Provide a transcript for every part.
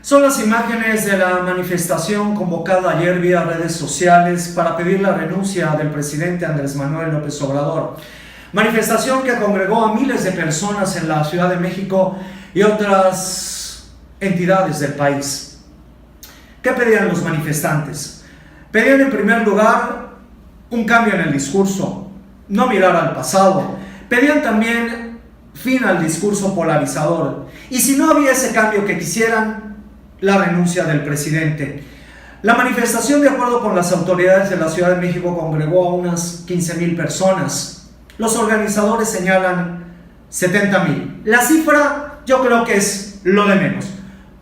Son las imágenes de la manifestación convocada ayer vía redes sociales para pedir la renuncia del presidente Andrés Manuel López Obrador. Manifestación que congregó a miles de personas en la Ciudad de México y otras entidades del país. ¿Qué pedían los manifestantes? Pedían en primer lugar un cambio en el discurso, no mirar al pasado. Pedían también fin al discurso polarizador. Y si no había ese cambio que quisieran, la renuncia del presidente. La manifestación, de acuerdo con las autoridades de la Ciudad de México, congregó a unas 15,000 personas. Los organizadores señalan 70,000. La cifra yo creo que es lo de menos.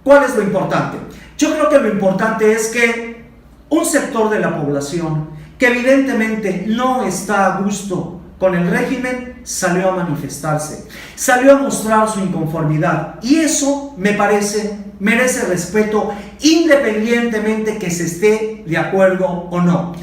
¿Cuál es lo importante? Yo creo que lo importante es que un sector de la población que evidentemente no está a gusto con el régimen salió a manifestarse, salió a mostrar su inconformidad, y eso me parece merece respeto independientemente que se esté de acuerdo o no.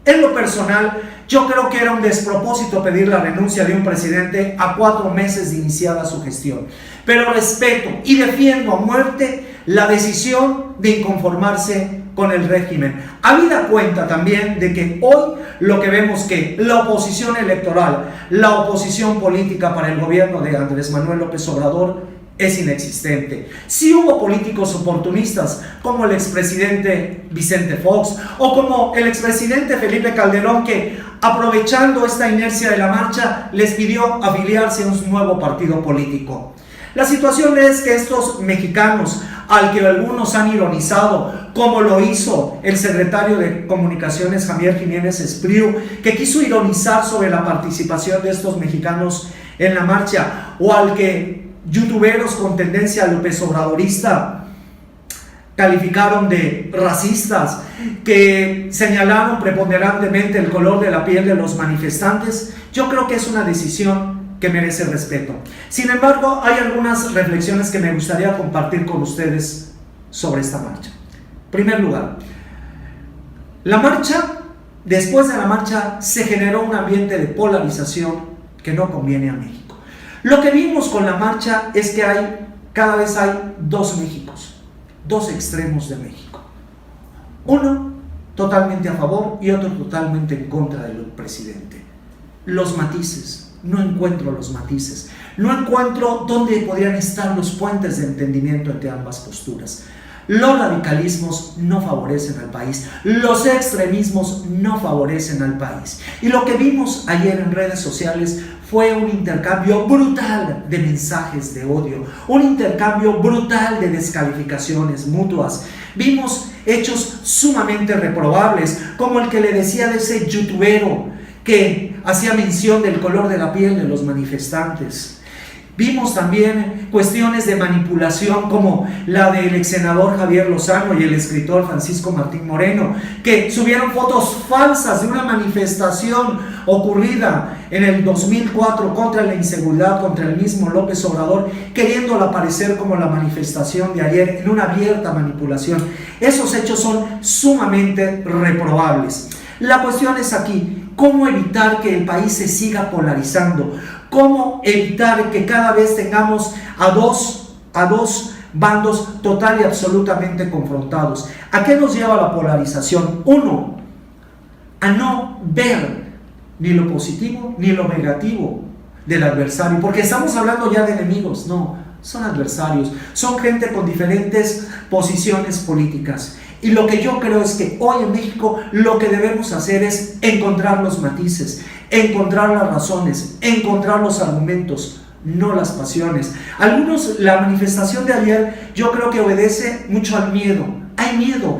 En lo personal, yo creo que era un despropósito pedir la renuncia de un presidente a 4 meses de iniciada su gestión, pero respeto y defiendo a muerte la decisión de inconformarse con el régimen. Habida cuenta también de que hoy lo que vemos que la oposición electoral, la oposición política para el gobierno de Andrés Manuel López Obrador es inexistente. Sí hubo políticos oportunistas como el expresidente Vicente Fox o como el expresidente Felipe Calderón, que aprovechando esta inercia de la marcha les pidió afiliarse a un nuevo partido político. La situación es que estos mexicanos, al que algunos han ironizado, como lo hizo el secretario de Comunicaciones Javier Jiménez Espriu, que quiso ironizar sobre la participación de estos mexicanos en la marcha, o al que youtuberos con tendencia López Obradorista calificaron de racistas, que señalaron preponderantemente el color de la piel de los manifestantes, yo creo que es una decisión que merece respeto. Sin embargo, hay algunas reflexiones que me gustaría compartir con ustedes sobre esta marcha. En primer lugar, después de la marcha se generó un ambiente de polarización que no conviene a México. Lo que vimos con la marcha es que cada vez hay dos Méxicos, dos extremos de México. Uno totalmente a favor y otro totalmente en contra del presidente. Los matices. No encuentro los matices, no encuentro dónde podrían estar los puentes de entendimiento entre ambas posturas. Los radicalismos no favorecen al país, los extremismos no favorecen al país. Y lo que vimos ayer en redes sociales fue un intercambio brutal de mensajes de odio, un intercambio brutal de descalificaciones mutuas. Vimos hechos sumamente reprobables, como el que le decía de ese youtubero que hacía mención del color de la piel de los manifestantes. Vimos también cuestiones de manipulación como la del ex senador Javier Lozano y el escritor Francisco Martín Moreno, que subieron fotos falsas de una manifestación ocurrida en el 2004 contra la inseguridad, contra el mismo López Obrador, queriéndola aparecer como la manifestación de ayer, en una abierta manipulación. Esos hechos son sumamente reprobables. La cuestión es aquí: ¿cómo evitar que el país se siga polarizando? ¿Cómo evitar que cada vez tengamos a dos bandos total y absolutamente confrontados? ¿A qué nos lleva la polarización? Uno, a no ver ni lo positivo ni lo negativo del adversario, porque estamos hablando ya de enemigos. No, son adversarios, son gente con diferentes posiciones políticas. Y lo que yo creo es que hoy en México lo que debemos hacer es encontrar los matices, encontrar las razones, encontrar los argumentos, no las pasiones. La manifestación de ayer yo creo que obedece mucho al miedo. Hay miedo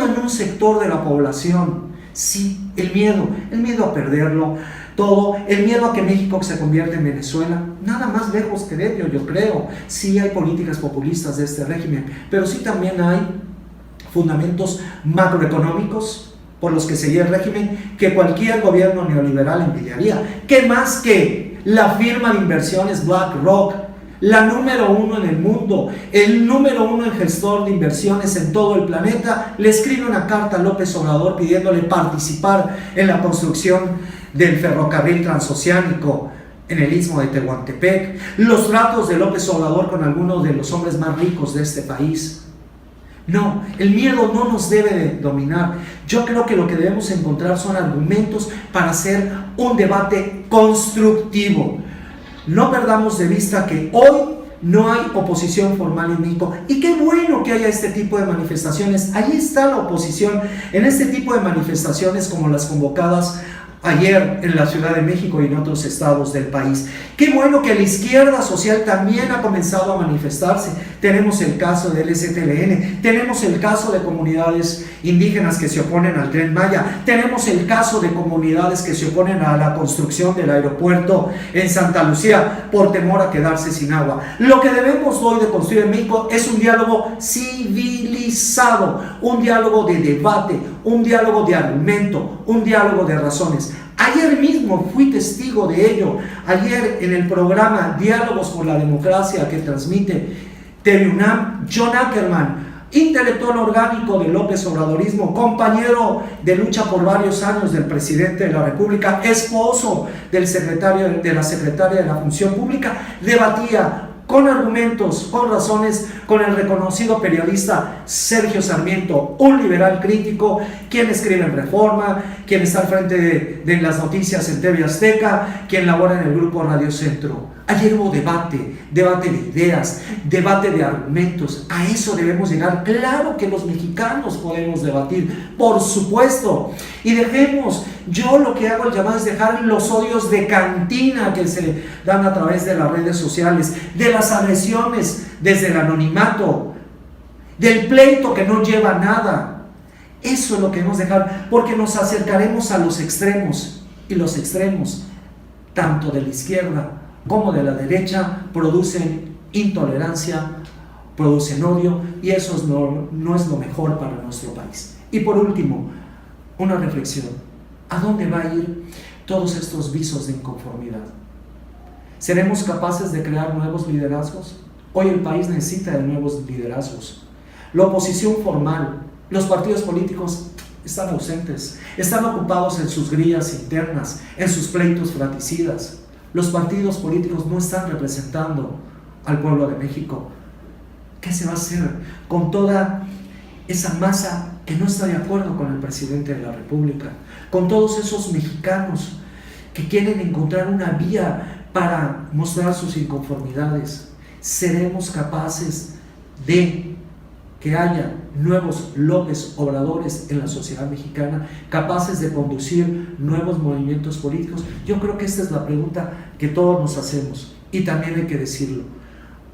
en un sector de la población. Sí, el miedo a perderlo todo, el miedo a que México se convierta en Venezuela. Nada más lejos que de ello, yo creo. Sí hay políticas populistas de este régimen, pero sí también hay fundamentos macroeconómicos por los que seguía el régimen que cualquier gobierno neoliberal envidiaría. ¿Qué más que la firma de inversiones BlackRock, la número 1 en el mundo, el número 1 en gestor de inversiones en todo el planeta, le escribe una carta a López Obrador pidiéndole participar en la construcción del ferrocarril transoceánico en el istmo de Tehuantepec? Los tratos de López Obrador con algunos de los hombres más ricos de este país. No, el miedo no nos debe de dominar. Yo creo que lo que debemos encontrar son argumentos para hacer un debate constructivo. No perdamos de vista que hoy no hay oposición formal en México, y qué bueno que haya este tipo de manifestaciones. Ahí está la oposición en este tipo de manifestaciones como las convocadas ayer en la Ciudad de México y en otros estados del país. Qué bueno que la izquierda social también ha comenzado a manifestarse. Tenemos el caso del STLN, tenemos el caso de comunidades indígenas que se oponen al Tren Maya, tenemos el caso de comunidades que se oponen a la construcción del aeropuerto en Santa Lucía por temor a quedarse sin agua. Lo que debemos hoy de construir en México es un diálogo civilizado, un diálogo de debate, un diálogo de argumento, un diálogo de razones. Ayer mismo fui testigo de ello. Ayer en el programa Diálogos por la Democracia que transmite TV UNAM, John Ackerman, intelectual orgánico del López Obradorismo, compañero de lucha por varios años del presidente de la República, esposo del secretario, de la secretaria de la Función Pública, debatía con argumentos, con razones, con el reconocido periodista Sergio Sarmiento, un liberal crítico, quien escribe en Reforma, quien está al frente de las noticias en TV Azteca, quien labora en el grupo Radio Centro. Ayer hubo debate de ideas, debate de argumentos. A eso debemos llegar. Claro que los mexicanos podemos debatir, por supuesto. Y dejemos, yo lo que hago el llamado es dejar los odios de cantina que se dan a través de las redes sociales, de las agresiones desde el anonimato, del pleito que no lleva a nada. Eso es lo que debemos dejar, porque nos acercaremos a los extremos, y los extremos, tanto de la izquierda como de la derecha, producen intolerancia, producen odio, y eso no es lo mejor para nuestro país. Y por último, una reflexión: ¿a dónde va a ir todos estos visos de inconformidad? ¿Seremos capaces de crear nuevos liderazgos? Hoy el país necesita de nuevos liderazgos. La oposición formal, los partidos políticos están ausentes, están ocupados en sus grillas internas, en sus pleitos fratricidas. Los partidos políticos no están representando al pueblo de México. ¿Qué se va a hacer con toda esa masa que no está de acuerdo con el presidente de la República? Con todos esos mexicanos que quieren encontrar una vía para mostrar sus inconformidades. ¿Seremos capaces de que haya nuevos López Obradores en la sociedad mexicana, capaces de conducir nuevos movimientos políticos? Yo creo que esta es la pregunta que todos nos hacemos, y también hay que decirlo.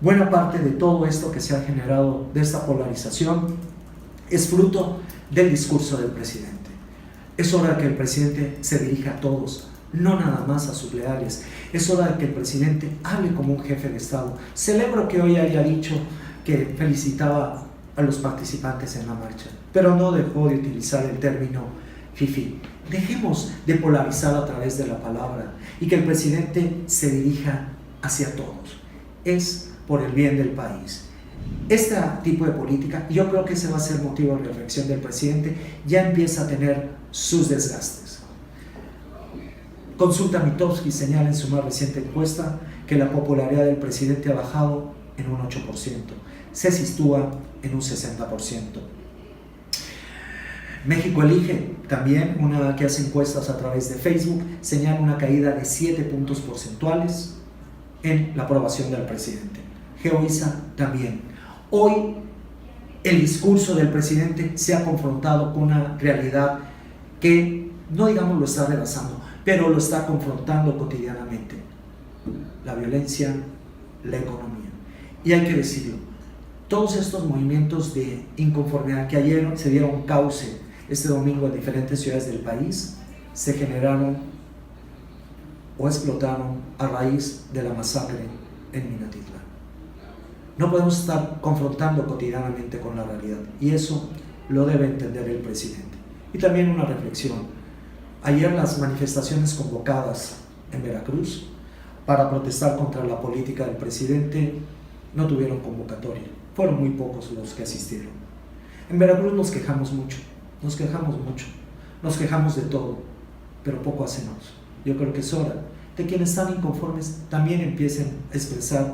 Buena parte de todo esto que se ha generado, de esta polarización, es fruto del discurso del presidente. Es hora de que el presidente se dirija a todos, no nada más a sus leales. Es hora de que el presidente hable como un jefe de Estado. Celebro que hoy haya dicho que felicitaba a los participantes en la marcha, pero no dejó de utilizar el término fifí. Dejemos de polarizar a través de la palabra y que el presidente se dirija hacia todos. Es por el bien del país. Este tipo de política, yo creo que ese va a ser motivo de reflexión del presidente, ya empieza a tener sus desgastes. Consulta Mitofsky señala en su más reciente encuesta que la popularidad del presidente ha bajado en un 8%. Se sitúa en un 60%. México Elige, también una que hace encuestas a través de Facebook, señala una caída de 7 puntos porcentuales en la aprobación del presidente. GeoISA también. Hoy el discurso del presidente se ha confrontado con una realidad que, no digamos lo está rebasando, pero lo está confrontando cotidianamente: la violencia, la economía. Y hay que decirlo, todos estos movimientos de inconformidad que ayer se dieron cauce este domingo en diferentes ciudades del país, se generaron o explotaron a raíz de la masacre en Minatitlán. No podemos estar confrontando cotidianamente con la realidad, y eso lo debe entender el presidente. Y también una reflexión: ayer las manifestaciones convocadas en Veracruz para protestar contra la política del presidente no tuvieron convocatoria. Fueron muy pocos los que asistieron. En Veracruz nos quejamos mucho, nos quejamos de todo, pero poco hacemos. Yo creo que es hora de quienes están inconformes también empiecen a expresar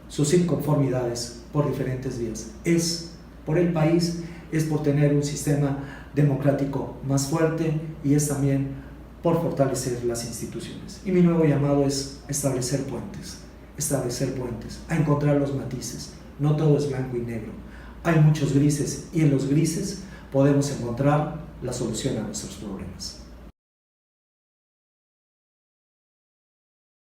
sus inconformidades por diferentes vías. Es por el país, es por tener un sistema democrático más fuerte y es también por fortalecer las instituciones. Y mi nuevo llamado es establecer puentes, a encontrar los matices. No todo es blanco y negro, hay muchos grises y en los grises podemos encontrar la solución a nuestros problemas.